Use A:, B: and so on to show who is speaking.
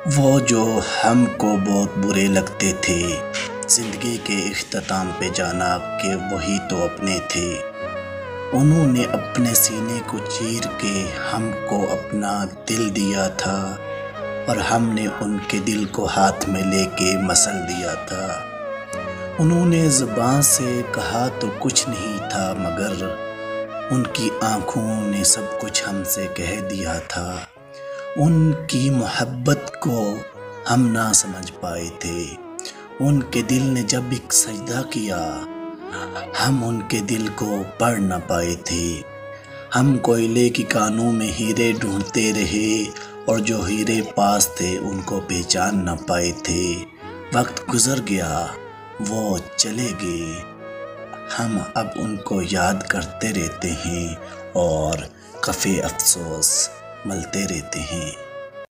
A: वो जो हमको बहुत बुरे लगते थे, ज़िंदगी के इख्तिताम पे जाना कि वही तो अपने थे। उन्होंने अपने सीने को चीर के हमको अपना दिल दिया था और हमने उनके दिल को हाथ में लेके मसल दिया था। उन्होंने ज़ुबान से कहा तो कुछ नहीं था, मगर उनकी आँखों ने सब कुछ हमसे कह दिया था। उनकी मोहब्बत को हम ना समझ पाए थे। उनके दिल ने जब एक सजदा किया, हम उनके दिल को पढ़ ना पाए थे। हम कोयले की कानों में हीरे ढूंढते रहे और जो हीरे पास थे उनको पहचान ना पाए थे। वक्त गुजर गया, वो चले गए, हम अब उनको याद करते रहते हैं और कफ़े अफसोस मलते रहते हैं।